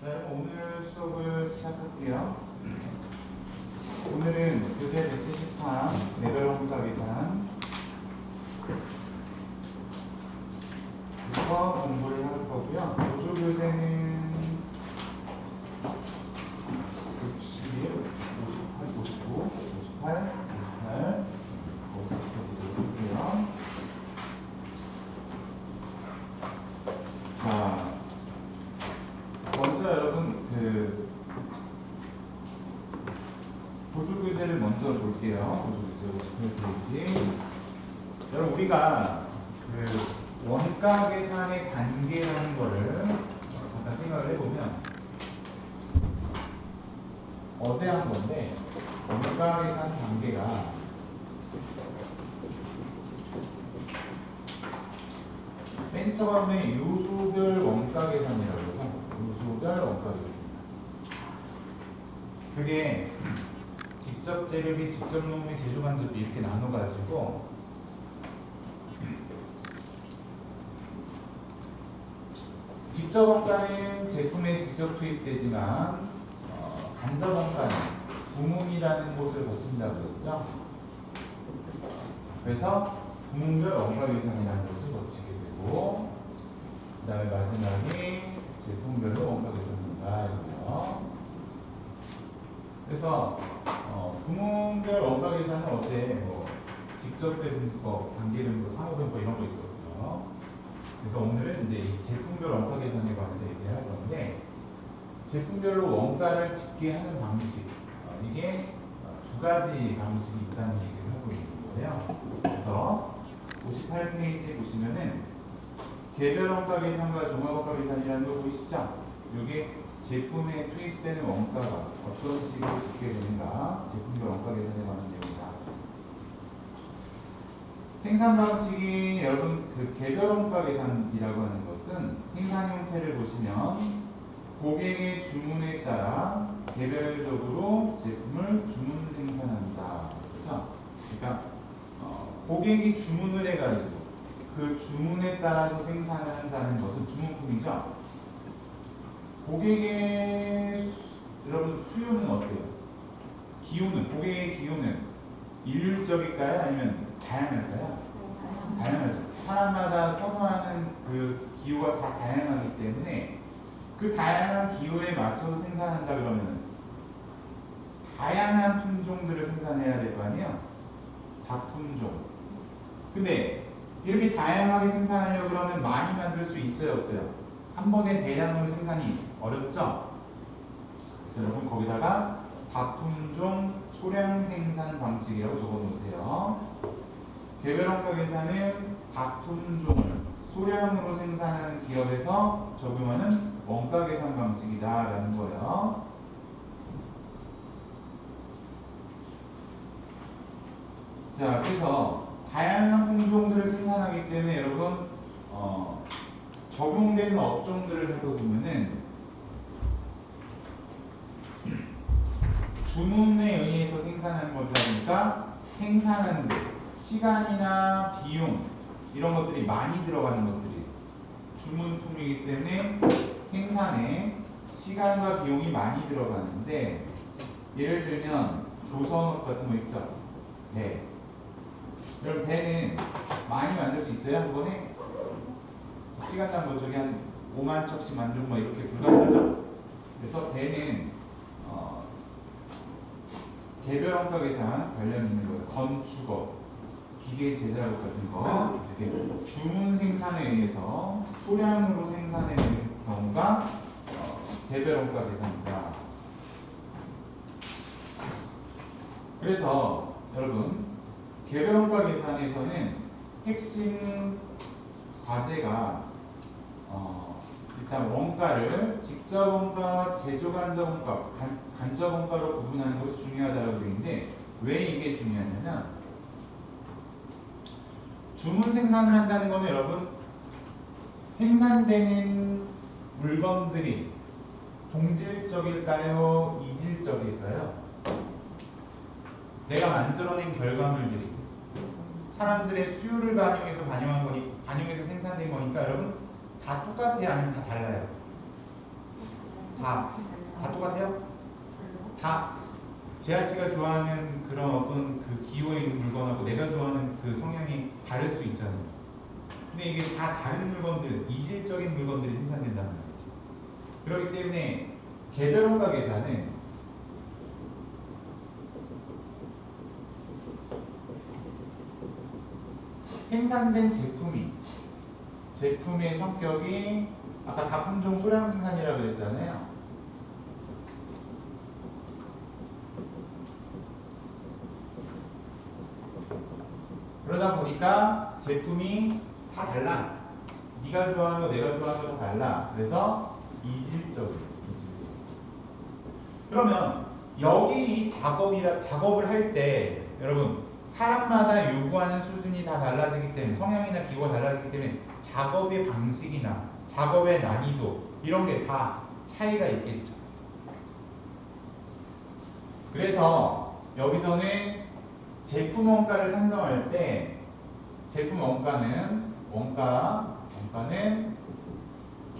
네, 오늘 수업을 시작할게요. 오늘은 교재 173 레벨원가 계산 부터 공부를 할 거고요. 보조 교재는 61, 58, 59, 58, 58, 거기서부터 보도록 할게요. 자, 먼저 여러분 보조 교재를 먼저 볼게요. 보조 교재 58페이지. 여러분 우리가 원가 계산의 단계라는 거를 잠깐 생각을 해보면 어제 한 건데 원가 계산 단계가 맨 처음에 요소별 원가 계산이라고 해서 요소별 원가 계산. 그게 직접 재료비, 직접 노무비, 제조 간접비 이렇게 나눠가지고 직접 원가는 제품에 직접 투입되지만 간접 원가는 부문이라는 곳을 거친다고 했죠. 그래서 부문별 원가 계산이라는 것을 거치게 되고 그 다음에 마지막에 제품별로 원가 계산한다 이거예요. 그래서 부문별 원가 계산은 어제 직접 된 거, 단계된 거, 상호된 거 이런 거 있었고요. 그래서 오늘은 이제 이 제품별 원가 계산에 관해서 얘기를 할 건데 제품별로 원가를 집계 하는 방식 이게 두 가지 방식이 있다는 얘기를 하고 있는 거예요. 그래서 58페이지 보시면은 개별 원가 계산과 종합 원가 계산이라는 거 보이시죠? 이게 제품에 투입되는 원가가 어떤 식으로 집계되는가 제품별 원가 계산에 관한 내용이다. 생산 방식이 여러분 개별 원가 계산이라고 하는 것은 생산 형태를 보시면 고객의 주문에 따라 개별적으로 제품을 주문 생산한다. 그렇죠? 그러니까 고객이 주문을 해가지고 그 주문에 따라서 생산을 한다는 것은 주문품이죠. 고객의 여러분 수요는 어때요? 기호는 고객의 기호는 일률적일까요? 아니면 다양할까요? 다양하죠. 사람마다 선호하는 그 기호가 다 다양하기 때문에 그 다양한 기호에 맞춰서 생산한다 그러면 다양한 품종들을 생산해야 될 거 아니에요? 다품종. 근데 이렇게 다양하게 생산하려고 그러면 많이 만들 수 있어요, 없어요? 한 번에 대량으로 생산이 어렵죠? 그래서 여러분 거기다가 다품종 소량 생산 방식이라고 적어 놓으세요. 개별 원가 계산은 다품종을 소량으로 생산하는 기업에서 적용하는 원가 계산 방식이다라는 거예요. 자, 그래서 다양한 품종들을 생산하기 때문에 여러분 적용되는 업종들을 살펴보면은 주문에 의해서 생산하는 거다 보니까 생산하는 데 시간이나 비용 이런 것들이 많이 들어가는 것들이 주문품이기 때문에 생산에 시간과 비용이 많이 들어가는데 예를 들면 조선업 같은 거 있죠? 배. 여러분 배는 많이 만들 수 있어요? 한 번에? 시간당 뭐 저기 한 5만 척씩 만들고 뭐 이렇게 불가능하죠? 그래서 배는 개별 원가 계산 관련 있는 거예요. 건축업, 기계 제작업 같은 거 이렇게 주문 생산에 의해서 소량으로 생산해내는 경우가 개별 원가 계산이다. 그래서 여러분 개별 원가 계산에서는 핵심 과제가 일단 원가를 직접 원가와 제조 간접 원가, 간접 원가로 구분하는 것이 중요하다고 되어 있는데 왜 이게 중요하냐면 주문 생산을 한다는 거는 여러분 생산되는 물건들이 동질적일까요? 이질적일까요? 내가 만들어낸 결과물들이 사람들의 수요를 반영해서 생산된 거니까 여러분 다 똑같아요? 아니면 다 달라요? 다 똑같아요? 다 재하 씨가 좋아하는 그런 어떤 그 기호에 있는 물건하고 내가 좋아하는 그 성향이 다를 수 있잖아요. 근데 이게 다 다른 물건들, 이질적인 물건들이 생산된다는 말이지. 그렇기 때문에 개별원가 계산은 생산된 제품의 성격이 아까 다품종 소량 생산이라고 그랬잖아요. 그러다 보니까 제품이 다 달라. 네가 좋아하는 거 내가 좋아하는 거 다 달라. 그래서 이질적이에요. 이질적. 그러면 여기 이 작업을 할 때 여러분 사람마다 요구하는 수준이 다 달라지기 때문에 성향이나 기호가 달라지기 때문에 작업의 방식이나 작업의 난이도 이런 게 다 차이가 있겠죠. 그래서 여기서는 제품 원가를 산정할 때 제품 원가는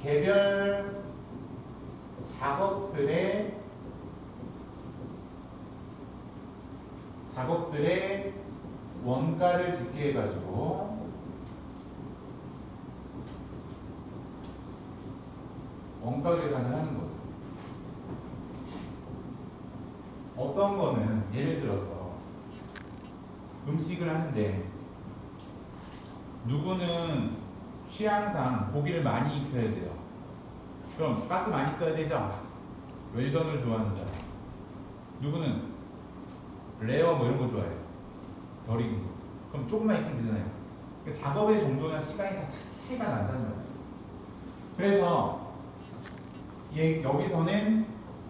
개별 작업들의 원가를 집계해 가지고 원가 계산을 하는 거예요. 어떤 거는 예를 들어서 음식을 하는데 누구는 취향상 고기를 많이 익혀야 돼요. 그럼 가스 많이 써야 되죠? 웰던을 좋아하는 사람. 누구는 레어 뭐 이런 거 좋아해요. 덜 익은 거. 그럼 조금만 익히면 되잖아요. 그러니까 작업의 정도나 시간이 다 차이가 난다는 거예요. 그래서 여기서는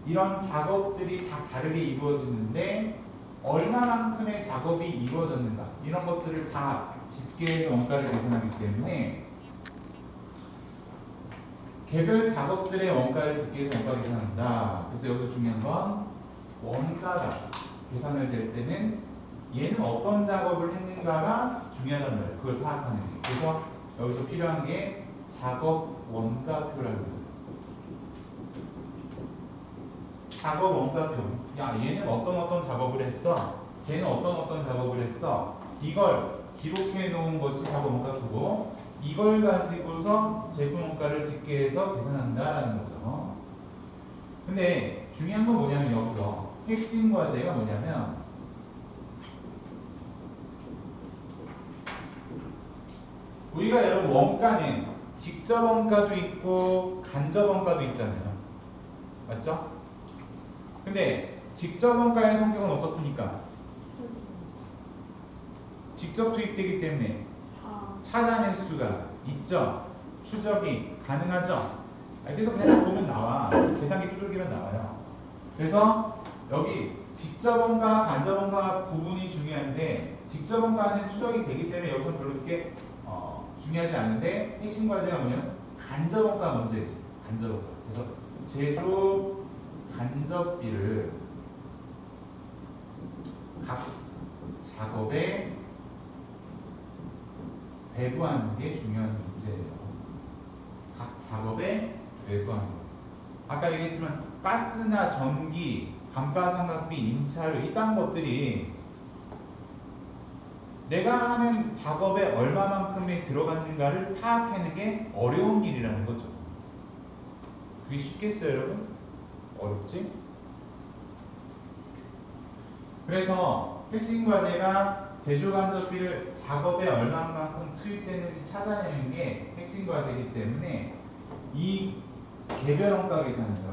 이런 작업들이 다 다르게 이루어지는데 얼마만큼의 작업이 이루어졌는가 이런 것들을 다 집계해서 원가를 계산하기 때문에 개별 작업들의 원가를 집계해서 원가 계산한다. 그래서 여기서 중요한 건 원가가 계산을 될 때는 얘는 어떤 작업을 했는가가 중요하단 말이에요. 그걸 파악하는 게. 그래서 여기서 필요한 게 작업 원가표라는 거예요. 작업 원가표. 야, 얘는 어떤 작업을 했어. 쟤는 어떤 작업을 했어. 이걸 기록해 놓은 것이 작업 원가표고 이걸 가지고서 제품 원가를 집계해서 계산한다라는 거죠. 근데 중요한 건 뭐냐면 여기서 핵심 과제가 뭐냐면 우리가 여러분 원가는 직접 원가도 있고 간접 원가도 있잖아요. 맞죠? 근데 직접 원가의 성격은 어떻습니까? 직접 투입되기 때문에 찾아낼 수가 있죠. 추적이 가능하죠. 그래서 그냥 보면 나와. 계산기 두들기면 나와요. 그래서 여기 직접 원가, 간접 원가 부분이 중요한데 직접 원가는 추적이 되기 때문에 여기서 별로 그렇게 중요하지 않은데 핵심 과제가 뭐냐면 간접 원가 문제지. 간접 원가. 그래서 제조 간접비를 각 작업에 배부하는 게 중요한 문제예요. 각 작업에 배부하는 거. 아까 얘기했지만 가스나 전기, 감가상각비, 임차료 이딴 것들이 내가 하는 작업에 얼마만큼이 들어갔는가를 파악하는 게 어려운 일이라는 거죠. 그게 쉽겠어요, 여러분? 어렵지? 그래서 핵심 과제가 제조간접비를 작업에 얼마만큼 투입되는지 찾아내는 게 핵심 과제이기 때문에 이 개별 원가 계산에서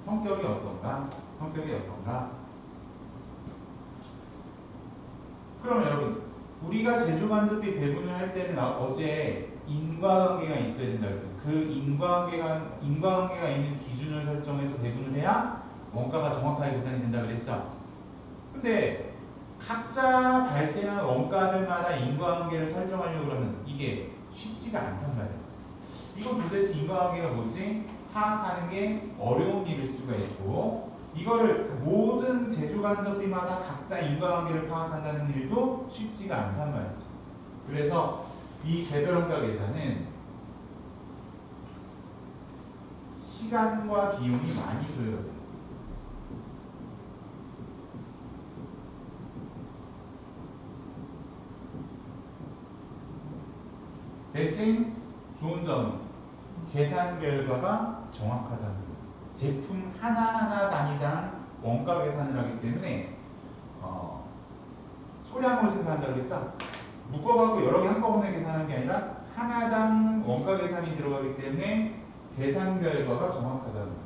성격이 어떤가? 그러면 여러분 우리가 제조간접비 배분을 할 때는 어제 인과관계가 있어야 된다 그랬죠. 그 인과관계가 있는 기준을 설정해서 배분을 해야 원가가 정확하게 계산이 된다 그랬죠. 근데 각자 발생한 원가들마다 인과관계를 설정하려고 그러면 이게 쉽지가 않단 말이에요. 이건 도대체 인과관계가 뭐지? 파악하는 게 어려운 일일 수가 있고 이거를 모든 제조간접비마다 각자 인과관계를 파악한다는 일도 쉽지가 않단 말이죠. 그래서 이 개별 원가 계산은 시간과 비용이 많이 소요가 돼요. 대신 좋은 점은 계산 결과가 정확하다는 거예요. 제품 하나하나 단위당 원가 계산을 하기 때문에 소량으로 생산한다고 그랬죠? 묶어갖고 여러 개 한꺼번에 계산하는 게 아니라 하나당 원가 계산이 들어가기 때문에 계산 결과가 정확하다는 거예요.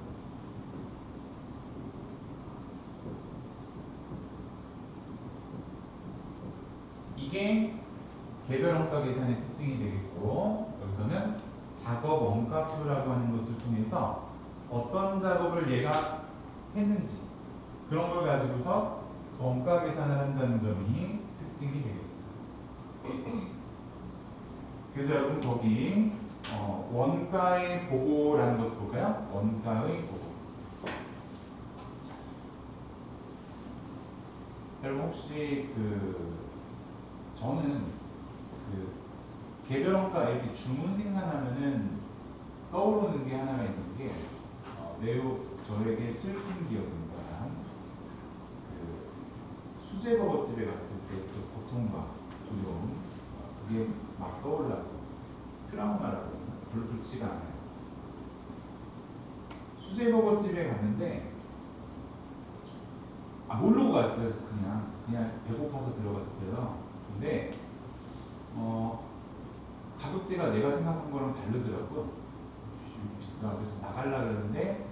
이게 개별 원가 계산의 특징이 되겠고, 여기서는 작업 원가표라고 하는 것을 통해서 어떤 작업을 얘가 했는지 그런 걸 가지고서 원가 계산을 한다는 점이 특징이 되겠습니다. 그래서 여러분 거기 원가의 보고라는 것을 볼까요? 원가의 보고. 여러분 혹시 저는 개별 원가 이렇게 주문 생산하면은 떠오르는 게 하나가 있는 게 매우 저에게 슬픈 기억입니다. 수제버거집에 갔을 때 그 고통과 두려움, 그게 막 떠올라서 트라우마라고 별로 좋지가 않아요. 수제버거집에 갔는데 모르고 갔어요. 그냥 배고파서 들어갔어요. 근데 가격대가 내가 생각한 거랑 다르더라고요. 비싸. 그래서 나가려고 그러는데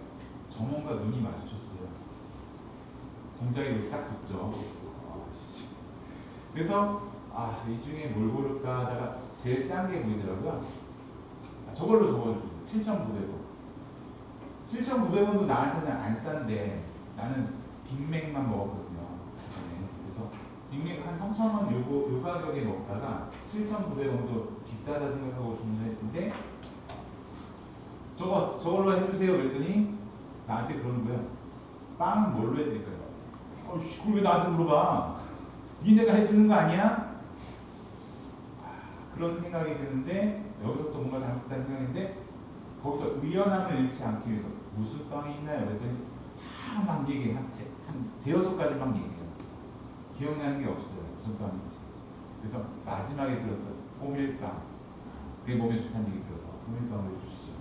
점원과 눈이 마주쳤어요. 동작이 딱 붙죠. 그래서 이 중에 뭘 고를까 하다가 제일 싼 게 보이더라고요. 저걸로 적어주세요. 7,900원. 7,900원도 나한테는 안 싼데 나는 빅맥만 먹었거든요. 그래서 빅맥 한 3,000원 요 가격에 먹다가 7,900원도 비싸다 생각하고 주문했는데 저걸로 해주세요 그랬더니 나한테 그러는 거예요. 빵은 뭘로 해드릴까요? 그걸 왜 나한테 물어봐? 니네가 해주는 거 아니야? 그런 생각이 드는데 여기서부터 뭔가 잘못된 생각인데 거기서 의연함을 잃지 않기 위해서 무슨 빵이 있나요? 그랬더니 막 얘기해. 한 대여섯 가지 막 얘기해요. 기억나는 게 없어요. 무슨 빵인지. 그래서 마지막에 들었던 호밀빵. 그게 몸에 좋다는 얘기 들어서 호밀빵을 해주시죠.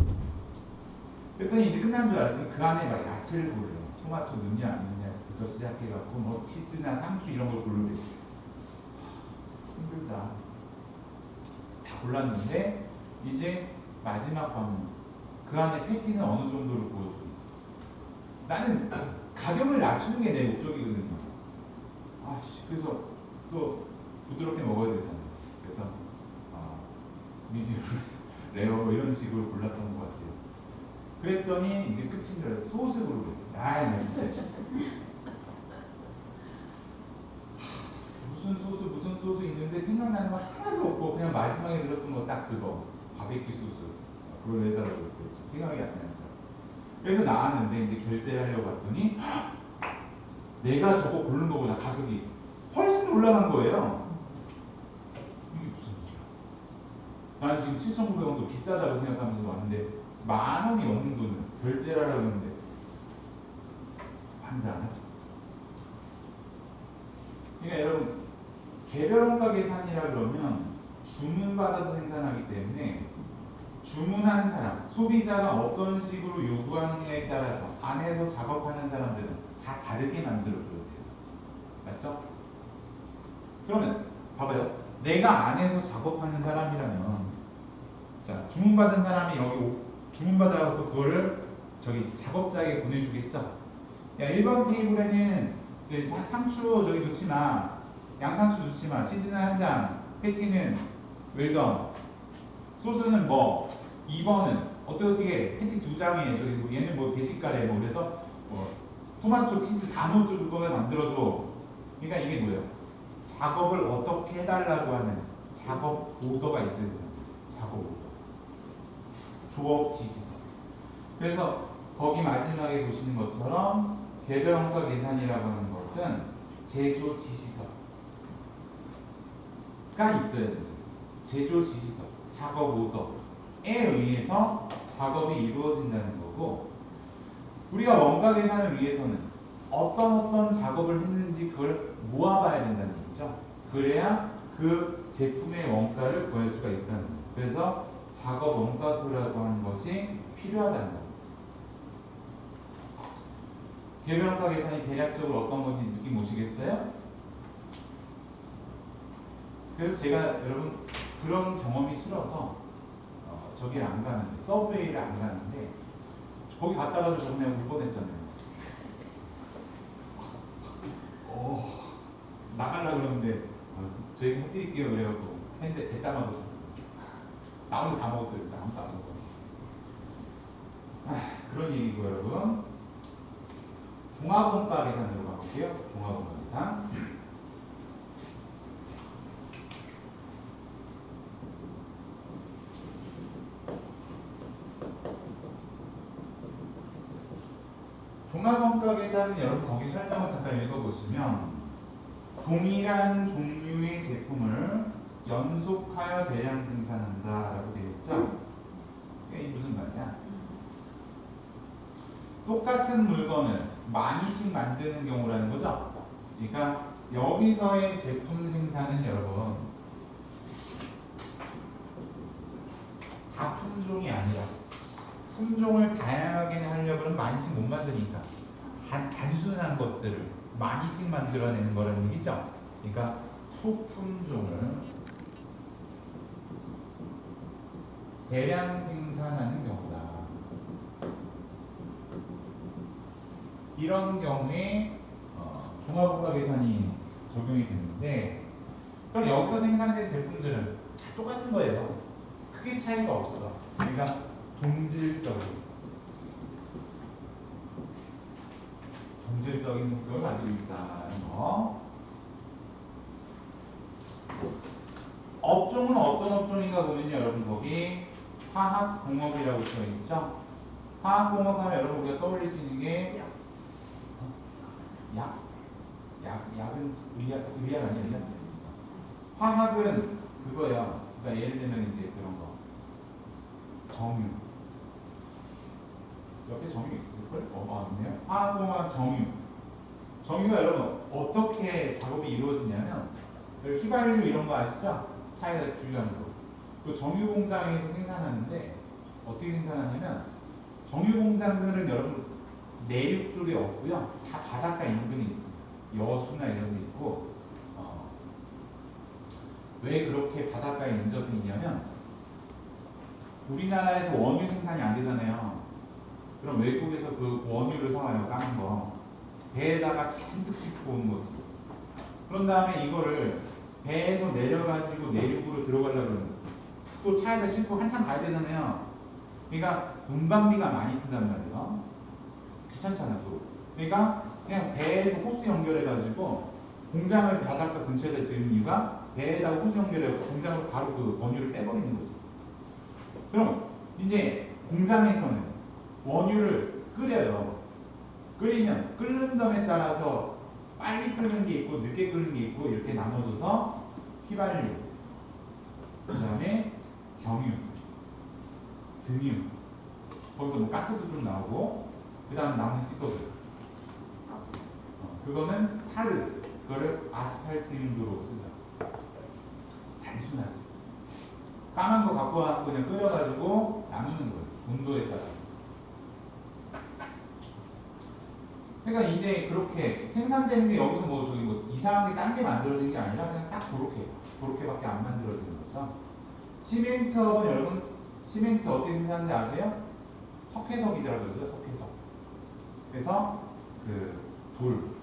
그랬더니 이제 끝난 줄 알았더니 그 안에 막 야채를 고르래요. 토마토 넣냐 안 넣냐부터 시작해갖고 뭐 치즈나 상추 이런 걸 고르래요. 힘들다. 다 골랐는데 이제 마지막 방문. 그 안에 패티는 어느 정도로 구워주니? 나는 가격을 낮추는 게 내 목적이거든요. 그래서 또 부드럽게 먹어야 되잖아요. 그래서 미디움, 레어 이런 식으로 골랐던 것 같아요. 그랬더니 이제 끝인 줄 알았어요. 소스 고르래. 나 진짜. 무슨 소스 있는데 생각나는 거 하나도 없고 그냥 마지막에 들었던 거 딱 그거 바베큐 소스 그걸 내달라고 그랬죠. 생각이 안 나니까. 그래서 나왔는데 이제 결제를 하려고 봤더니 내가 저거 고른 거보다 가격이 훨씬 올라간 거예요. 이게 무슨 일이야? 나는 지금 7,900원도 비싸다고 생각하면서 왔는데 10,000원이 넘는 돈을 결제를 하려고 했는데 환장하죠. 그러니까 여러분 개별 원가 계산이라 그러면 주문받아서 생산하기 때문에 주문한 사람, 소비자가 어떤 식으로 요구하느냐에 따라서 안에서 작업하는 사람들은 다 다르게 만들어줘야 돼요. 맞죠? 그러면 봐봐요. 내가 안에서 작업하는 사람이라면 자 주문받은 사람이 여기 주문받아갖고 그거를 저기 작업자에게 보내주겠죠? 야 1번 테이블에는 상추 저기 넣지 마. 양상추 넣지 마. 치즈는 한 장. 패티는 웰던. 소스는 뭐 2번은 어떻게 패티 2장에 저기 뭐 얘는 뭐 게시가래 뭐 그래서 뭐 토마토 치즈 다 넣어줄 거에 만들어줘. 그러니까 이게 뭐예요? 작업을 어떻게 해달라고 하는 작업 오더가 있어야 돼요. 작업 오더. 조업 지시서. 그래서 거기 마지막에 보시는 것처럼 개별 원가 계산이라고 하는 것은 제조 지시서가 있어야 돼요. 제조 지시서, 작업 오더에 의해서 작업이 이루어진다는 거고 우리가 원가 계산을 위해서는 어떤 작업을 했는지 그걸 모아봐야 된다는 얘기죠. 그래야 그 제품의 원가를 구할 수가 있다는 거예요. 그래서 작업 원가표라고 하는 것이 필요하다는 거예요. 개별원가 계산이 대략적으로 어떤 건지 느낌 오시겠어요? 그래서 제가 여러분 그런 경험이 싫어서 저기를 안 가는데, 서브웨이를 안 가는데, 거기 갔다가도 저 그냥 울 뻔했잖아요. 나가려고 그러는데 저희가 해드릴게요 그래갖고 했는데 대따마도 없었어요. 나 혼자 다 먹었어요. 그래서 아무도 안 먹어요. 그런 얘기고 여러분. 종합원가 계산으로 가볼게요. 종합원가 계산. 종합원가 계산은 여러분 거기 설명을 잠깐 읽어보시면 동일한 종류의 제품을 연속하여 대량 생산한다 라고 되어 있죠. 이게 무슨 말이야? 똑같은 물건을 많이씩 만드는 경우라는 거죠. 그러니까 여기서의 제품 생산은 여러분 다 품종이 아니라 품종을 다양하게 하려면 많이씩 못 만드니까 단순한 것들을 많이씩 만들어내는 거라는 얘기죠. 그러니까 소품종을 대량 생산하는 경우다. 이런 경우에 종합원가 계산이 적용이 되는데, 그럼 여기서 생산된 제품들은 다 똑같은 거예요. 크게 차이가 없어. 그러니까 동질적인 성격을 가지고 있다는 거. 업종은 어떤 업종인가 보면요, 여러분 거기 화학공업이라고 되어 있죠. 화학공업 하면 여러분 우리가 떠올릴 수 있는 게 약은 의학 아니야? 화학은 그거야. 그러니까 예를 들면 이제 그런 거. 정유. 옆에 정유 있을걸? 없네요. 화학공학 정유. 정유가 여러분 어떻게 작업이 이루어지냐면 휘발유 이런 거 아시죠? 차에다 주유하는 거. 그 정유 공장에서 생산하는데 어떻게 생산하냐면 정유 공장들은 여러분 내륙 쪽에 없고요. 다 바닷가 인근에 있습니다. 여수나 이런 데 있고 왜 그렇게 바닷가에 인접해 있냐면 우리나라에서 원유 생산이 안 되잖아요. 그럼 외국에서 그 원유를 사와요. 까는 거. 배에다가 잔뜩 싣고 오는 거지. 그런 다음에 이거를 배에서 내려가지고 내륙으로 들어가려고 그러는 거예요. 또 차에다 싣고 한참 가야 되잖아요. 그러니까 운반비가 많이 든단 말이에요. 귀찮잖아 또. 그러니까 그냥 배에서 호스 연결해가지고 공장을 바닷가 근처에다 지은 이유가 배에다가 호스 연결해 공장으로 바로 그 원유를 빼버리는 거지. 그럼 이제 공장에서는 원유를 끓여요. 끓이면 끓는 점에 따라서 빨리 끓는 게 있고 늦게 끓는 게 있고 이렇게 나눠져서 휘발유, 그 다음에 경유, 등유, 거기서 뭐 가스도 좀 나오고 그 다음 나머지 찌꺼기. 그거는 타르, 그거를 아스팔트 용도로 쓰죠. 단순하지. 까만 거 갖고 와서 그냥 끓여가지고 나누는 거예요. 온도에 따라서. 그러니까 이제 그렇게 생산되는 게 여기서 뭐 저기 뭐 이상하게 딴 게 만들어진 게 아니라 그냥 딱 그렇게밖에 안 만들어지는 거죠. 시멘트업은 여러분 시멘트 어떻게 생산하는지 아세요? 석회석이라고 그러죠. 석회석. 그래서 그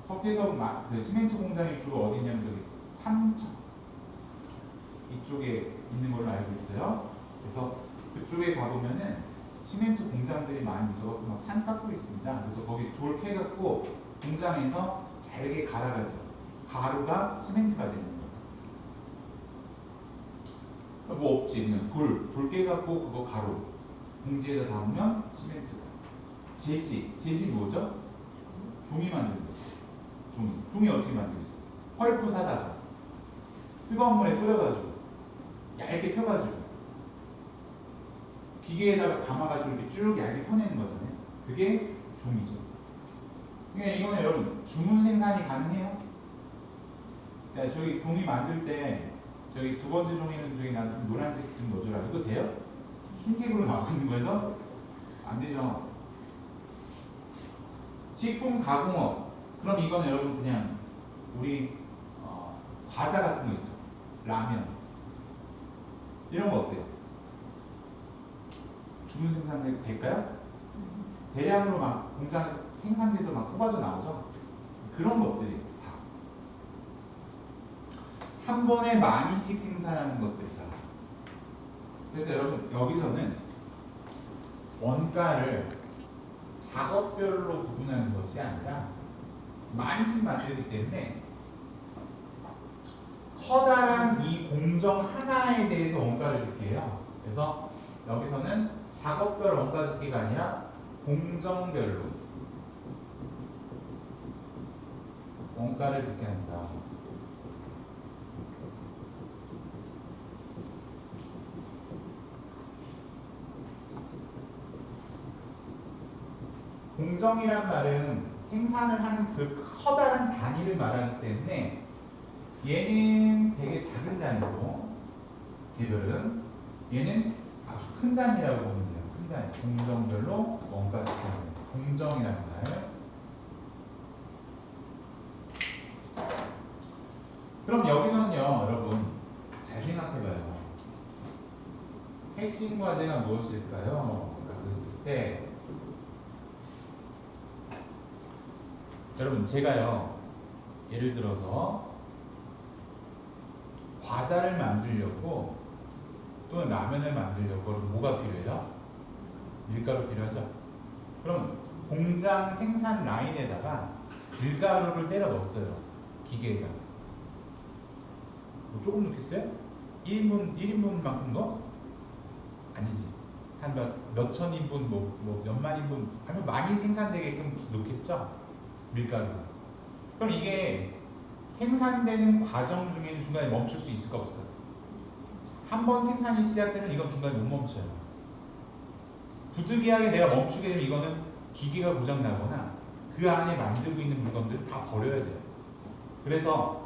석회석 그 시멘트 공장이 주로 어디 있냐면 저기 삼척 이쪽에 있는 걸로 알고 있어요. 그래서 그쪽에 가보면은 시멘트 공장들이 많이 있어서 막 산 깎고 있습니다. 그래서 거기 돌 캐갖고 공장에서 잘게 갈아가죠. 가루가 시멘트가 되는 거예요. 뭐 없지. 그냥 돌 깨갖고 그거 가루. 봉지에다 담으면 시멘트가. 재지 뭐죠? 종이 만드는 거죠. 종이 어떻게 만들겠어요? 펄프 사다가 뜨거운 물에 끓여가지고 얇게 펴가지고 기계에다가 감아가지고 이렇게 쭉 얇게 펴내는 거잖아요. 그게 종이죠. 그러니까 이거는 여러분 주문 생산이 가능해요? 야, 저기 종이 만들 때 저기 두 번째 종이는 저기 난 좀 노란색 좀 넣어줘라. 이거 돼요? 흰색으로 나오고 있는 거에서 안 되죠. 식품 가공업. 그럼 이건 여러분 그냥 우리 과자 같은 거 있죠. 라면 이런 거 어때요? 주문 생산 될까요? 대량으로 막 공장에서 생산돼서 막 뽑아져 나오죠. 그런 것들이 다 한 번에 많이씩 생산하는 것들이다. 그래서 여러분 여기서는 원가를 작업별로 구분하는 것이 아니라 많이씩 만들기 때문에 커다란 이 공정 하나에 대해서 원가를 짓게요. 그래서 여기서는 작업별 원가 짓기가 아니라 공정별로 원가를 짓게 한다. 공정이란 말은 생산을 하는 그 커다란 단위를 말하기 때문에 얘는 되게 작은 단위고 개별은 얘는 아주 큰 단위라고 보면 돼요. 큰 단위. 공정별로 원가 짓게 하는 공정이라는 말. 그럼 여기서는요, 여러분 잘 생각해봐요. 핵심 과제가 무엇일까요? 라고 했을 때 여러분 제가요 예를 들어서 과자를 만들려고 또는 라면을 만들려고 뭐가 필요해요? 밀가루 필요하죠? 그럼 공장 생산 라인에다가 밀가루를 때려 넣었어요. 기계에다. 뭐 조금 넣겠어요? 1인분만큼 넣어? 아니지. 한 몇천 인분, 몇만 인분, 아니면 많이 생산되게끔 넣겠죠? 밀가루. 그럼 이게 생산되는 과정 중에는 중간에 멈출 수 있을까 없을까? 한 번 생산이 시작되면 이건 중간에 못 멈춰요. 부득이하게 내가 멈추게 되면 이거는 기계가 고장나거나 그 안에 만들고 있는 물건들을 다 버려야 돼요. 그래서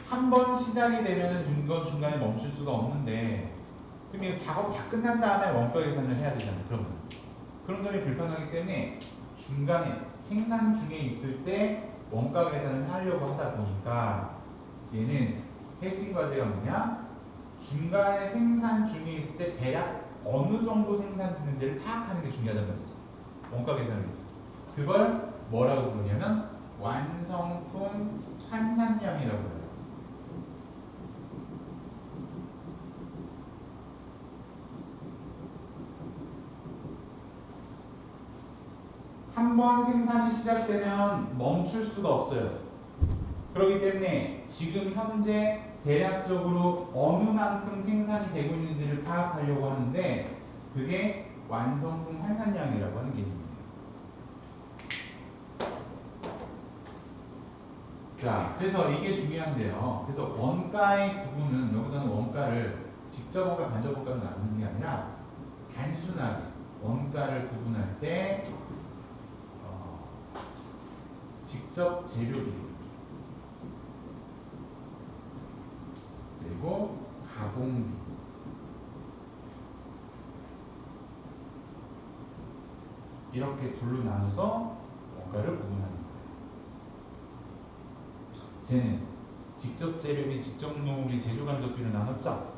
한 번 시작이 되면 중간에 멈출 수가 없는데 그럼 작업 다 끝난 다음에 원가 계산을 해야 되잖아요. 그러면 그런 점이 불편하기 때문에 중간에 생산 중에 있을 때 원가 계산을 하려고 하다 보니까 얘는 핵심 과제가 뭐냐? 중간에 생산 중에 있을 때 대략 어느 정도 생산되는지를 파악하는 게 중요하단 말이죠. 원가 계산을 위해서. 그걸 뭐라고 부르냐면 완성품 환산량이라고 해요. 한 번 생산이 시작되면 멈출 수가 없어요. 그렇기 때문에 지금 현재 대략적으로 어느 만큼 생산이 되고 있는지를 파악하려고 하는데 그게 완성품 환산량이라고 하는 개념이에요. 자, 그래서 이게 중요한데요. 그래서 원가의 구분은 여기서는 원가를 직접 원가, 간접 원가로 나누는 게 아니라 단순하게 원가를 구분할 때 직접 재료비 그리고 가공비 이렇게 둘로 나눠서 원가를 구분하는 거예요. 쟤는 직접 재료비, 직접 노무비, 제조간접비를 나눴죠?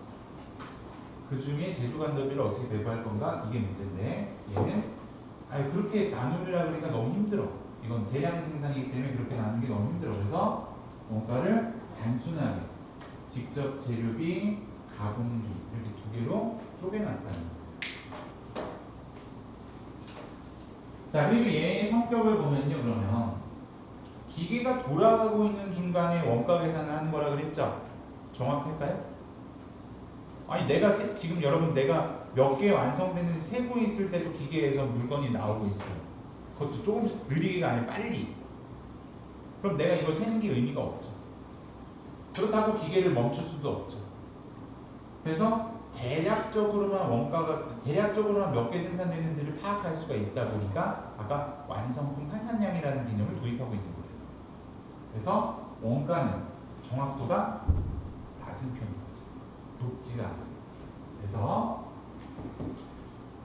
그 중에 제조간접비를 어떻게 배분할 건가? 이게 문제인데 얘는 그렇게 나누려고 하니까 너무 힘들어. 이건 대량 생산이기 때문에 그렇게 나누는 게 너무 힘들어. 그래서 원가를 단순하게 직접 재료비, 가공비 이렇게 두 개로 쪼개놨다는 거예요. 자, 그리고 얘의 성격을 보면요. 그러면 기계가 돌아가고 있는 중간에 원가 계산을 하는 거라 그랬죠? 정확할까요? 아니 지금 여러분 내가 몇 개 완성됐는지 세고 있을 때도 기계에서 물건이 나오고 있어요. 그것도 조금씩 느리게가 아니라 빨리. 그럼 내가 이걸 세는 게 의미가 없죠. 그렇다고 기계를 멈출 수도 없죠. 그래서 대략적으로만 몇 개 생산되는지를 파악할 수가 있다 보니까 아까 완성품 환산량이라는 개념을 도입하고 있는 거예요. 그래서 원가는 정확도가 낮은 편인 거죠. 높지가 않아요. 그래서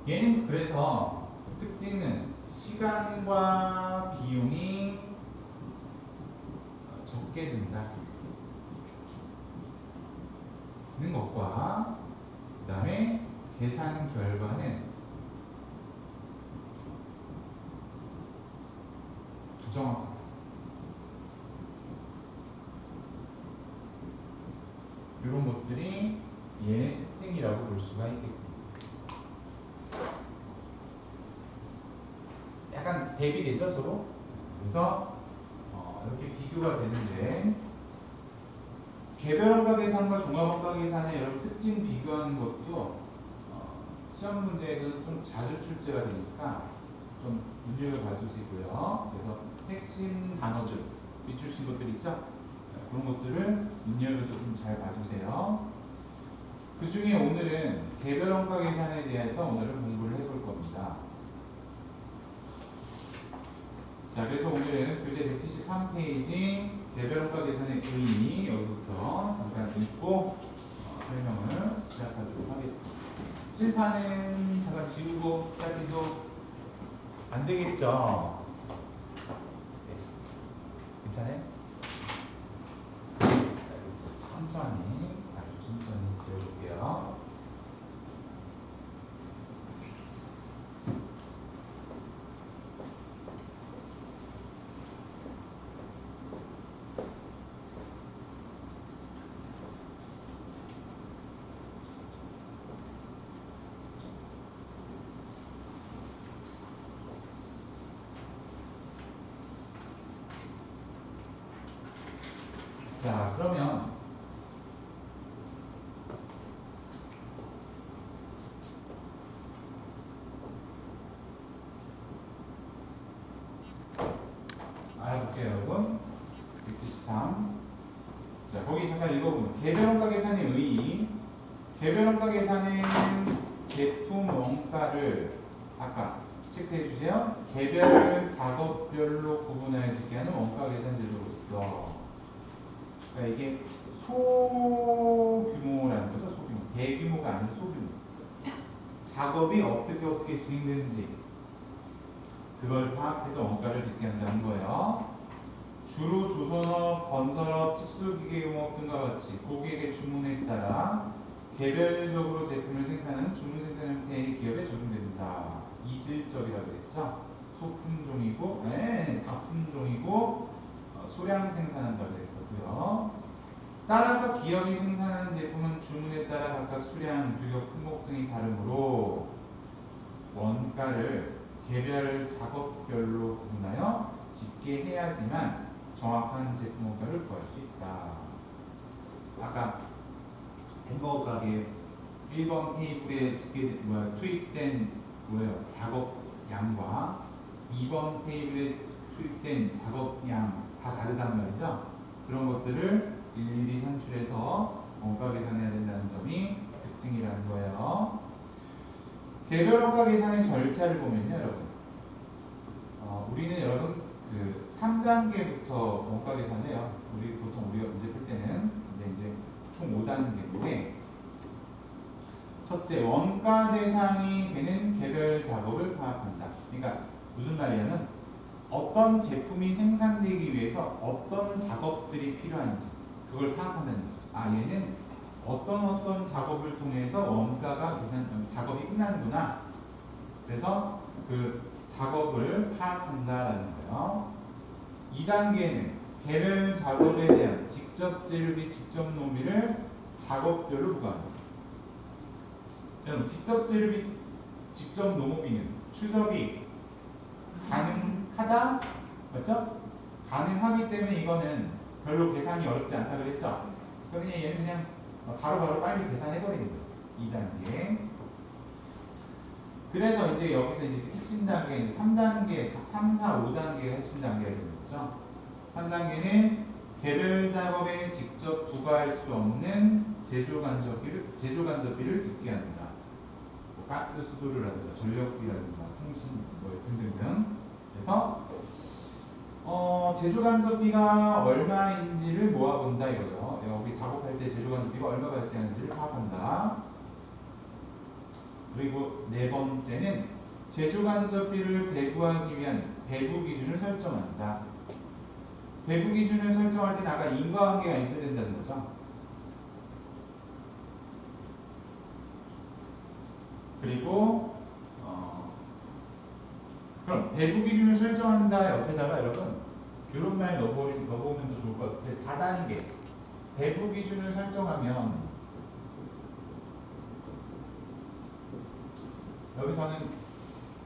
얘는 그래서 특징은 시간과 비용이 적게 든다는 것과 그 다음에 계산 결과는 부정확하다. 이런 것들이 얘의 특징이라고 볼 수가 있겠습니다. 약간 대비되죠, 서로? 그래서 이렇게 비교가 되는데 개별원가 계산과 종합원가 계산의 여러분 특징 비교하는 것도 시험 문제에서는 좀 자주 출제가 되니까 좀 눈여겨 봐주시고요. 그래서 핵심 단어들 밑줄친 것들 있죠? 그런 것들을 눈여겨서 좀 잘 봐주세요. 그 중에 오늘은 개별원가 계산에 대해서 오늘은 공부를 해볼 겁니다. 자, 그래서 오늘은 교재 173페이지 개별원가 계산의 의미 여기부터 잠깐 읽고 설명을 시작하도록 하겠습니다. 칠판은 잠깐 지우고 시작해도 안 되겠죠? 네. 괜찮아요? 알겠어요. 천천히, 아주 천천히 지워볼게요. 자, 그러면 알아볼게요, 여러분. 173. 자, 거기 잠깐 읽어보면 개별원가 계산의 의의. 개별원가 계산은 제품 원가를 아까 체크해 주세요. 개별 작업별로 구분하여 집계하는 원가 계산 제도로서, 그러니까 이게 소규모라는 거죠. 소규모. 대규모가 아닌 소규모. 작업이 어떻게 진행되는지 그걸 파악해서 원가를 집계한다는 거예요. 주로 조선업, 건설업, 특수기계공업 등과 같이 고객의 주문에 따라 개별적으로 제품을 생산하는 주문 생산 형태의 기업에 적용된다. 이질적이라고 했죠. 소품종이고, 다품종이고 소량 생산한다고 했었고요. 따라서 기업이 생산하는 제품은 주문에 따라 각각 수량, 규격, 품목 등이 다르므로 원가를 개별 작업별로 구분하여 집계해야지만 정확한 제품 원가를 구할 수 있다. 아까 햄버거 가게 1번 테이블에 투입된 작업량과 2번 테이블에 투입된 작업량 다 다르단 말이죠. 그런 것들을 일일이 산출해서 원가 계산해야 된다는 점이 특징이라는 거예요. 개별 원가 계산의 절차를 보면요, 여러분. 우리는 여러분 그 3단계부터 원가 계산해요. 우리가 문제 풀 때는 이제 총 5단계인데, 첫째, 원가 대상이 되는 개별 작업을 파악한다. 그러니까 무슨 말이냐면 어떤 제품이 생산되기 위해서 어떤 작업들이 필요한지 그걸 파악한다는 거죠. 얘는 어떤 작업을 통해서 원가가 작업이 끝나는구나. 그래서 그 작업을 파악한다라는 거예요. 2단계는 개별 작업에 대한 직접 재료 및 직접 노비를 작업별로 부과합니다. 여러분, 직접 재료 및 직접 노무비는 추적이 가능하다? 맞죠? 가능하기 때문에 이거는 별로 계산이 어렵지 않다 그랬죠? 그러면 얘는 그냥 바로바로 빨리 계산해버리는 거예요. 2단계. 그래서 이제 여기서 이제 핵심 단계, 3단계, 3, 4, 5단계가 핵심 단계가 되겠죠? 3단계는 개별 작업에 직접 부과할 수 없는 제조 간접비를 집계 한다. 뭐 가스 수도료라든가 전력비라든가 통신 뭐 등등등. 그래서 제조간접비가 얼마인지를 모아본다 이거죠. 우리 작업할 때 제조간접비가 얼마 발생하는지를 파악한다. 그리고 네 번째는 제조간접비를 배부하기 위한 배부 기준을 설정한다. 배부 기준을 설정할 때 아까 인과관계가 있어야 된다는 거죠. 그리고 그럼 배부 기준을 설정한다 옆에다가 여러분 이런 말 넣어보면 더 좋을 것 같은데 4단계 배부 기준을 설정하면 여기서는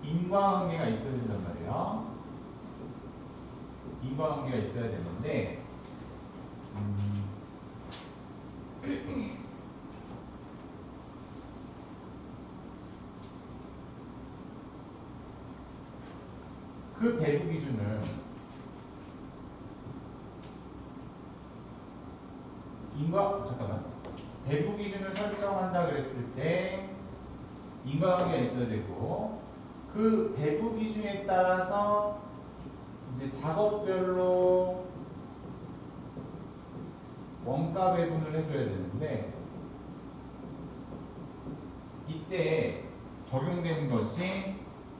인과관계가 있어야 된단 말이에요. 인과관계가 있어야 되는데 그 배부 기준을 배부 기준을 설정한다 그랬을 때 인과관계가 있어야 되고 그 배부 기준에 따라서 이제 작업별로 원가 배분을 해줘야 되는데 이때 적용되는 것이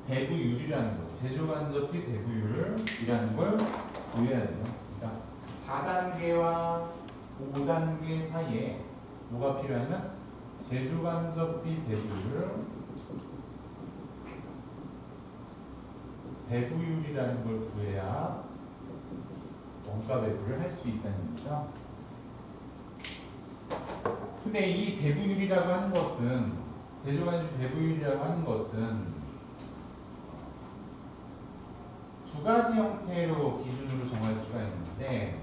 배부율이라는 거, 제조간접비 배부율이라는 걸 구해야 돼요. 그러니까 4단계와 5단계 사이에 뭐가 필요하면 제조간접비 배부율이라는 걸 구해야 원가 배분을 할 수 있다는 거죠. 근데 이 배부율이라고 하는 것은 제조간접비 배부율이라고 하는 것은 두 가지 형태로 기준으로 정할 수가 있는데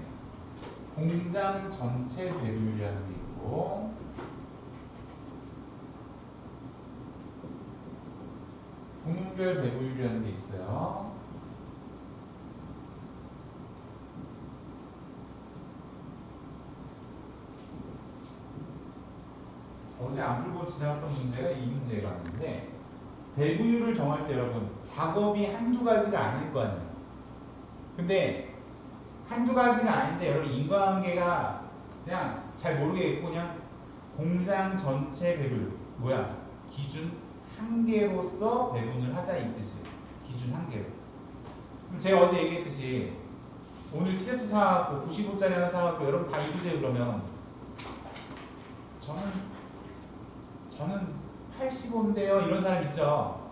공장 전체 배부율이라는 게 있고 부문별 배부율이라는 게 있어요. 어제 안 풀고 지나갔던 문제가 이 문제가 있는데 배부율을 정할 때 여러분 작업이 한두 가지가 아닐 거 아니에요. 근데 한두 가지가 아닌데 여러분 인과관계가 그냥 잘 모르겠고 그냥 공장 전체 배분 기준 한 개로서 배분을 하자 이 뜻이에요. 기준 한 개로. 그럼 제가 어제 얘기했듯이 오늘 티셔츠 사갖고 95짜리 하나 사갖고 여러분 다 입으세요 그러면 저는 85인데요 이런 사람 있죠.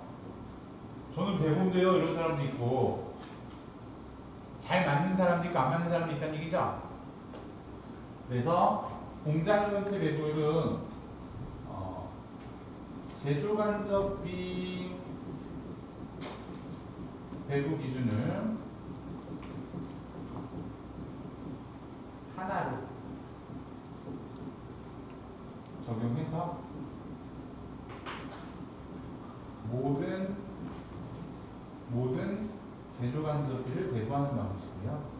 저는 105인데요 이런 사람도 있고 잘 맞는 사람도 있고 안 맞는 사람도 있다는 얘기죠. 그래서 공장 전체 배부율은 제조간접비 배부 기준을 하나로 적용해서 모든 제조간접비를 배부하는 방식이에요.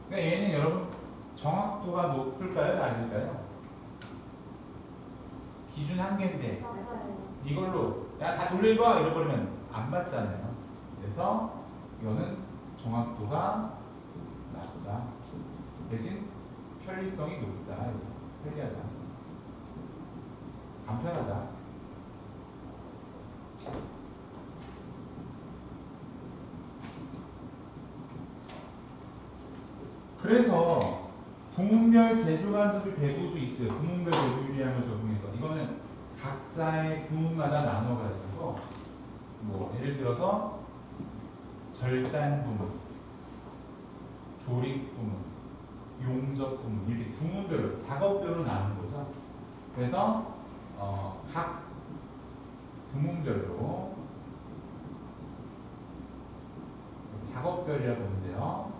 그러니까 얘는 여러분 정확도가 높을까요? 낮을까요? 기준 한 개인데 이걸로 야 다 돌려봐 이래버리면 안 맞잖아요. 그래서 이거는 정확도가 낮다. 대신 편리성이 높다. 편리하다. 간편하다. 그래서 부문별 제조간접비 배부도 있어요. 부문별 배부율이라는 걸 적용해서 이거는 각자의 부문마다 나눠가지고 뭐 예를 들어서 절단 부문, 조립 부문, 용접 부문 이렇게 부문별로 작업별로 나눈 거죠. 그래서 각 부문별로 작업별이라고 보는데요.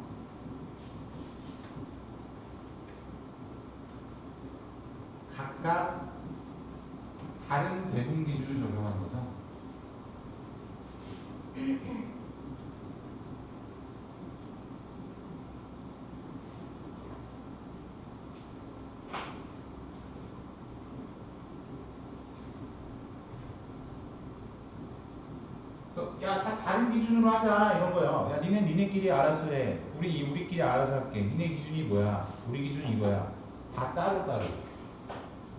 각각 다른 배분 기준을 적용하는 거죠. 그래서 야, 다 다른 기준으로 하자 이런 거요. 야, 니네 니네끼리 알아서 해. 우리끼리 알아서 할게. 니네 기준이 뭐야? 우리 기준이 이거야. 다 따로.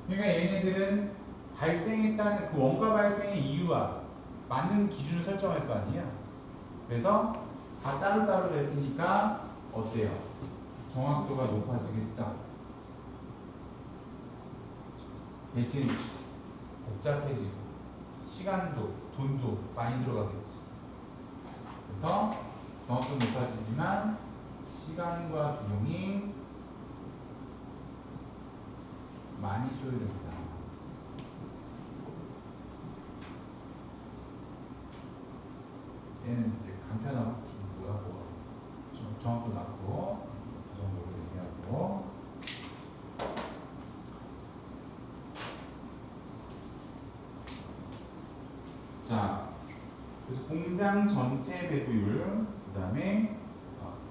그러니까 얘네들은 발생했다는 그 원가 발생의 이유와 맞는 기준을 설정할 거 아니야. 그래서 다 따로 될 테니까 어때요? 정확도가 높아지겠죠. 대신 복잡해지고 시간도 돈도 많이 들어가겠지. 그래서 정확도 높아지지만 시간과 비용이 많이 소요됩니다. 얘는 이제 간편하고 뭐야 정확도 낮고 그 정도로 얘기하고. 자, 그래서 공장 전체 배부율, 그 다음에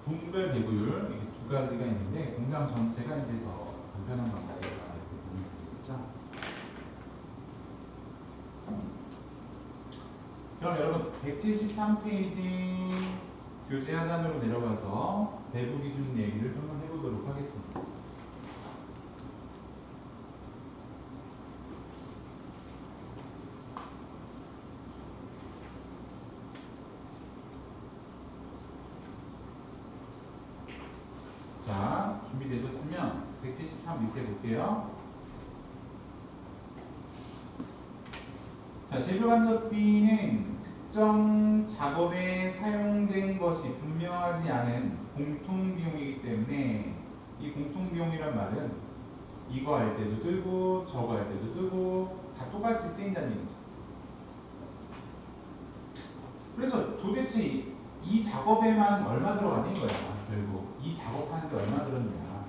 분별 배부율 이렇게 두 가지가 있는데 공장 전체가 이제 더 간편한 방식으로 이렇게 보면 되겠죠. 그럼 여러분 173페이지 교재 하단으로 내려가서 배부 기준 얘기를 좀 해보도록 하겠습니다. 자, 준비되셨으면 173 밑에 볼게요. 자, 제조간접비는 특정 작업에 사용된 것이 분명하지 않은 공통비용이기 때문에 이 공통비용이란 말은 이거 할 때도 들고 저거 할 때도 들고 다 똑같이 쓰인다는 얘기죠. 그래서 도대체 이 작업에만 얼마 들어가는 거야. 결국 이 작업하는데 얼마 들었냐.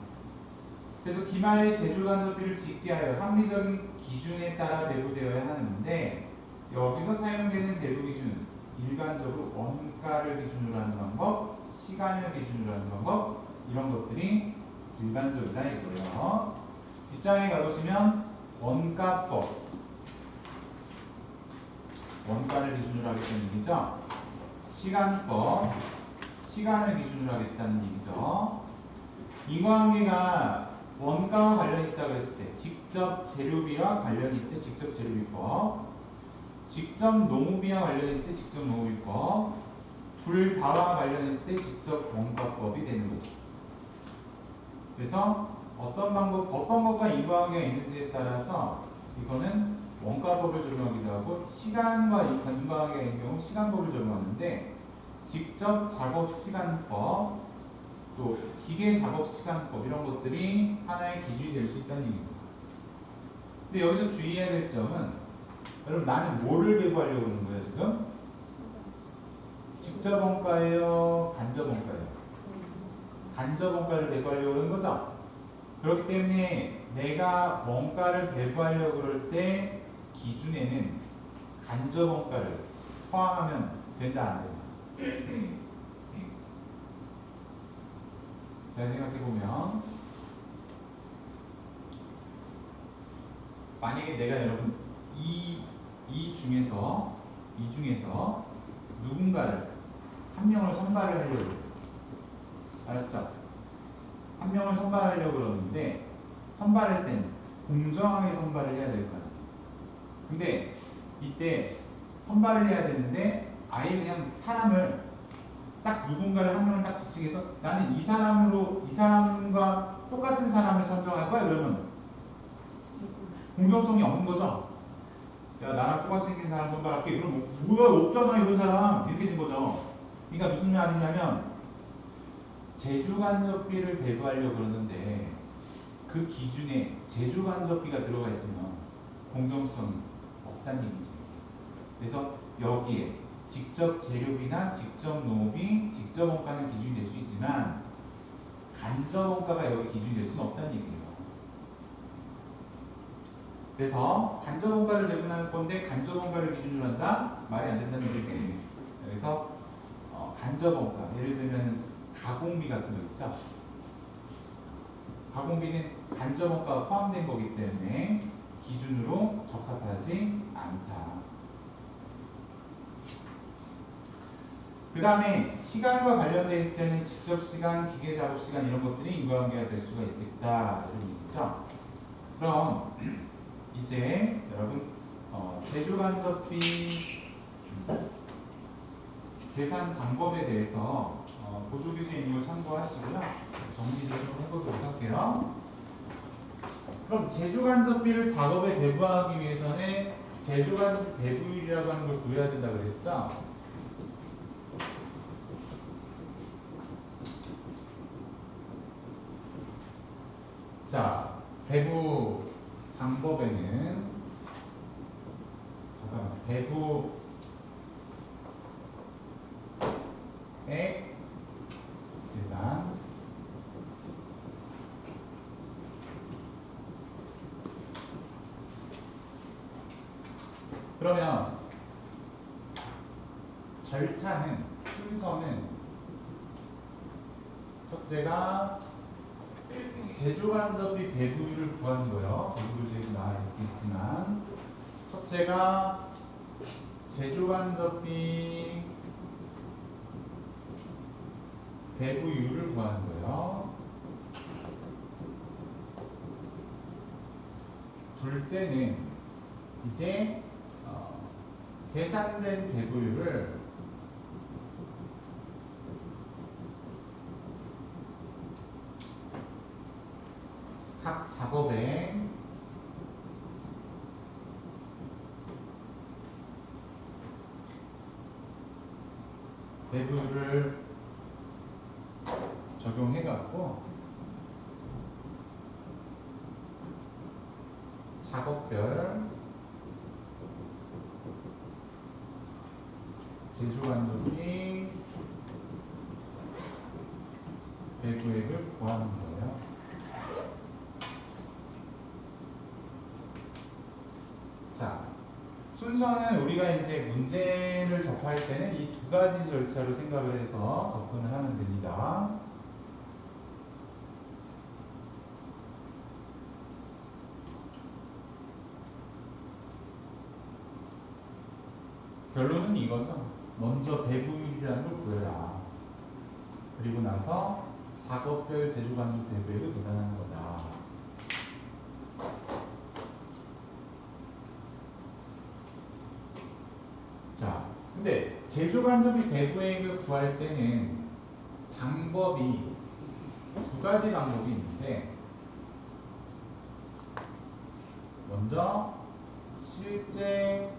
그래서 기말의 제조간접비를 짓게 하여 합리적인 기준에 따라 배부되어야 하는데 여기서 사용되는 배부 기준 일반적으로 원가를 기준으로 하는 방법, 시간을 기준으로 하는 방법 이런 것들이 일반적이다 이거예요. 뒷장에 가보시면 원가법 원가를 기준으로 하겠다는 얘기죠. 시간법 시간을 기준으로 하겠다는 얘기죠. 인과관계가 원가와 관련이 있다고 했을 때 직접 재료비와 관련이 있을 때 직접 재료비법, 직접 농업비와 관련이 있을 때 직접 농업비법, 둘 다와 관련이 있을 때 직접 원가법이 되는 거죠. 그래서 어떤 것과 인과관계가 있는지에 따라서 이거는 원가법을 적용하기도 하고 시간과 인과관계가 있는 경우 시간법을 적용하는데 직접 작업 시간법 또 기계 작업 시간법 이런 것들이 하나의 기준이 될 수 있다는 얘기입니다. 근데 여기서 주의해야 될 점은 여러분 나는 뭐를 배부하려고 하는 거예요 지금? 직접 원가예요? 간접 원가예요? 간접 원가를 배부하려고 하는 거죠? 그렇기 때문에 내가 원가를 배부하려고 그럴 때 기준에는 간접 원가를 포함하면 된다 안 된다? 잘 생각해보면 만약에 내가 여러분 이 중에서 누군가를 한 명을 선발을 하려고 해요. 알았죠? 한 명을 선발하려고 그러는데 선발할 땐 공정하게 선발을 해야 될 거 아니에요. 근데 이때 선발을 해야 되는데 아예 그냥 사람을 딱 누군가를 한 명을 딱 지칭해서 나는 이 사람과 똑같은 사람을 선정할 거야 그러면 공정성이 없는 거죠. 야 나랑 똑같이 생긴 사람 선발할게. 그럼 뭐야 없잖아 이런 사람 이렇게 된 거죠. 그러니까 무슨 말이냐면 제조간접비를 배부하려고 그러는데 그 기준에 제조간접비가 들어가 있으면 공정성이 없다는 얘기지. 그래서 여기에 직접 재료비나 직접 농업이 직접 원가는 기준이 될 수 있지만 간접 원가가 여기 기준이 될 수는 없다는 얘기예요. 그래서 간접 원가를 배분할 건데 간접 원가를 기준으로 한다? 말이 안 된다는 얘기지. 그래서 간접 원가, 예를 들면 가공비 같은 거 있죠. 가공비는 간접 원가가 포함된 거기 때문에 기준으로 적합하지 않다. 그 다음에 시간과 관련되어 있을 때는 직접 시간, 기계 작업 시간 이런 것들이 인과관계가 될 수가 있겠다 이런 얘기죠. 그럼 이제 여러분 제조 간접비 계산 방법에 대해서 보조교재에 있는 걸 참고하시고요. 정리 좀 해보도록 할게요. 그럼 제조 간접비를 작업에 배부하기 위해서는 제조 간접 배부율이라고 하는 걸 구해야 된다 그랬죠? 자, 배부 방법에는 잠깐만, 배부의 계산 그러면 절차는 순서는 첫째가 제조간접비 배부율을 구하는 거예요. 보조교재에 나와 있겠지만 첫째가 제조간접비 배부율을 구하는 거예요. 둘째는 이제 계산된 배부율을 각 작업에 배부율을 적용해갖고 작업별 제조간접비 배부액을 구하는 거예요. 자, 순서는 우리가 이제 문제를 접할 때는 이 두 가지 절차로 생각을 해서 접근을 하면 됩니다. 결론은 이거죠. 먼저 배부율이라는 걸 구해라. 그리고 나서 작업별 제조간접 배부액을 계산하는 거다. 자, 근데 제조간접비 배부액을 구할 때는 방법이 두 가지 방법이 있는데 먼저 실제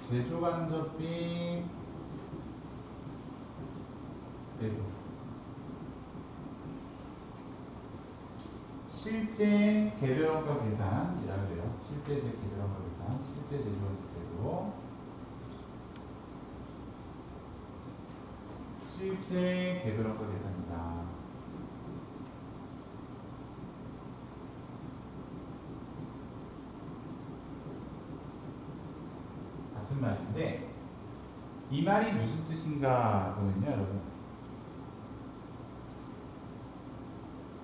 제조간접비 배부 실제 개별원가 계산이라고 해요. 실제 개별원가 계산, 실제 제조간접 배부 실제 개별원가 계산입니다. 같은 말인데 이 말이 무슨 뜻인가 보면요, 여러분.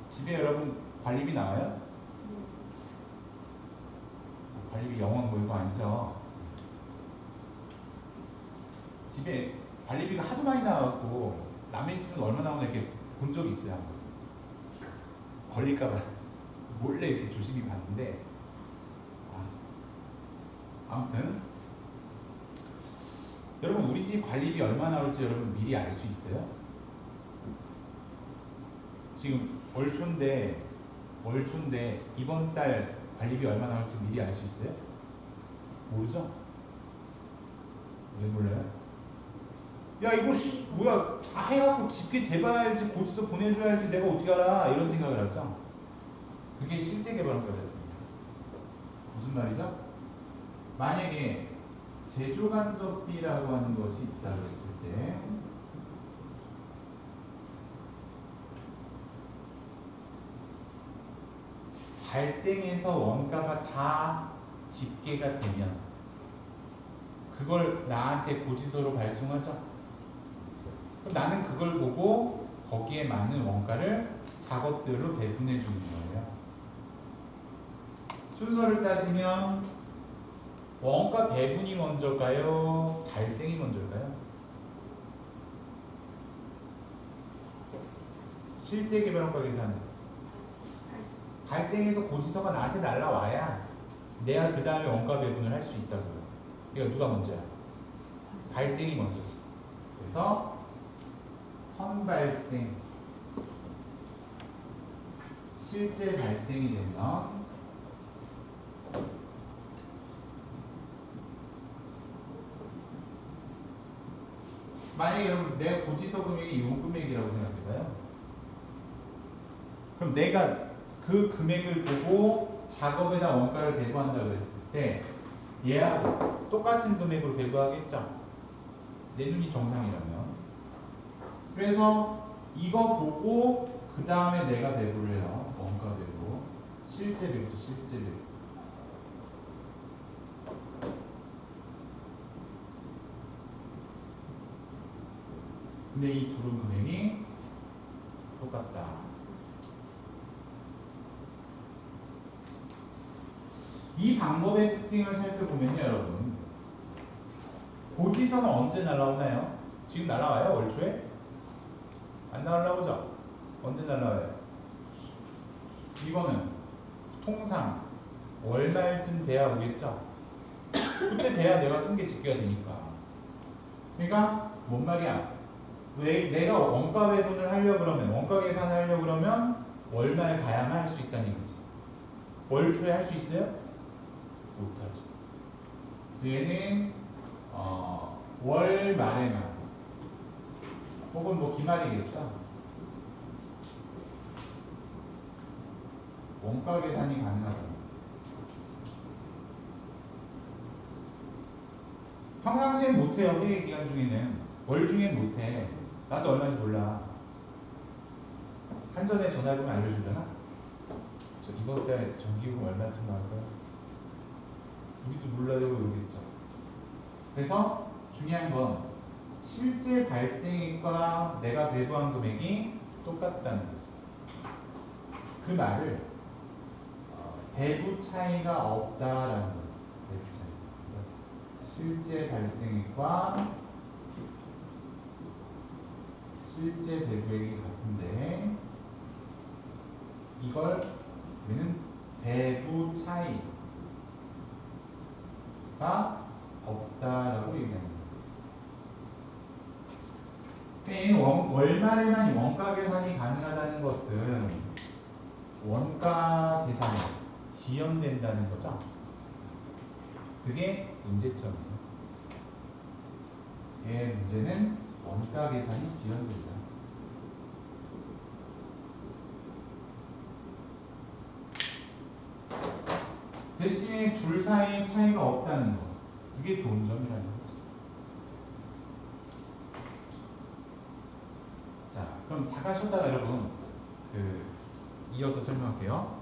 집에 여러분 관리비 나와요? 관리비 영원 뭐 이거 아니죠? 집에 관리비가 하도 많이 나와갖고 남의 집은 얼마 나오나 이렇게 본 적이 있어요. 한번. 걸릴까봐 몰래 이렇게 조심히 봤는데 아무튼 여러분 우리 집 관리비 얼마 나올지 여러분 미리 알 수 있어요? 지금 월초인데 이번 달 관리비 얼마 나올지 미리 알 수 있어요? 모르죠? 왜 몰라요? 야 이거 뭐야 다 해갖고 집게 대봐야지 고지서 보내줘야지 내가 어떻게 알아 이런 생각을 하죠. 그게 실제 개발원가였습니다. 무슨 말이죠? 만약에 제조간접비라고 하는 것이 있다고 했을 때 발생해서 원가가 다 집계가 되면 그걸 나한테 고지서로 발송하죠. 그럼 나는 그걸 보고 거기에 맞는 원가를 작업별로 배분해 주는 거예요. 순서를 따지면 원가 배분이 먼저일까요? 발생이 먼저일까요? 실제 개발 원가 계산은 발생해서 고지서가 나한테 날라와야 내가 그 다음에 원가 배분을 할 수 있다고요. 그러니까 누가 먼저야? 발생이 먼저지. 그래서 선발생, 실제 발생이 되면 만약에 여러분 내가 고지서 금액이 이 금액이라고 생각해봐요. 그럼 내가 그 금액을 보고 작업에다 원가를 배부한다고 했을 때 얘하고 똑같은 금액으로 배부하겠죠? 내 눈이 정상이라면. 그래서 이거 보고 그 다음에 내가 배부를 해요. 원가 배부. 실제 배부죠. 실제 배부. 근데 이 둘은 금액이 똑같다. 이 방법의 특징을 살펴보면요, 여러분. 고지서는 언제 날라오나요? 지금 날라와요, 월 초에? 안 날라오죠? 언제 날라와요? 이거는 통상 월말쯤 돼야 오겠죠? 그때 돼야 내가 쓴 게 집계가 되니까. 그러니까 뭔 말이야? 왜 내가 원가 배분을 하려고 그러면 원가 계산을 하려고 그러면 월말 가야만 할 수 있다는 얘기지. 월 초에 할 수 있어요? 못하지. 그래서 얘는 월 말에만 혹은 뭐 기말이겠죠. 원가 계산이 가능하다. 평상시엔 못해요. 회계 기간 중에는 월 중엔 못해. 나도 얼마인지 몰라. 한전에 전화해보면 알려주려나? 저 이번 달 전기요금 얼마쯤 나올까요? 우리도 몰라요 이러겠죠. 그래서 중요한 건 실제 발생액과 내가 배부한 금액이 똑같다는 거죠. 그 말을 배부 차이가 없다라는 거예요. 배부 차이. 그래서 실제 발생액과 실제 배부액이 같은데 이걸 우리는 배부 차이가 없다라고 얘기합니다. 월말에만 원가 계산이 가능하다는 것은 원가 계산이 지연된다는 거죠. 그게 문제점이에요. 얘 문제는 원가 계산이 지연된다. 대신에 둘 사이에 차이가 없다는 거. 그게 좋은 점이라는 거죠. 자, 그럼 잠깐 쉬었다가 여러분 이어서 설명할게요.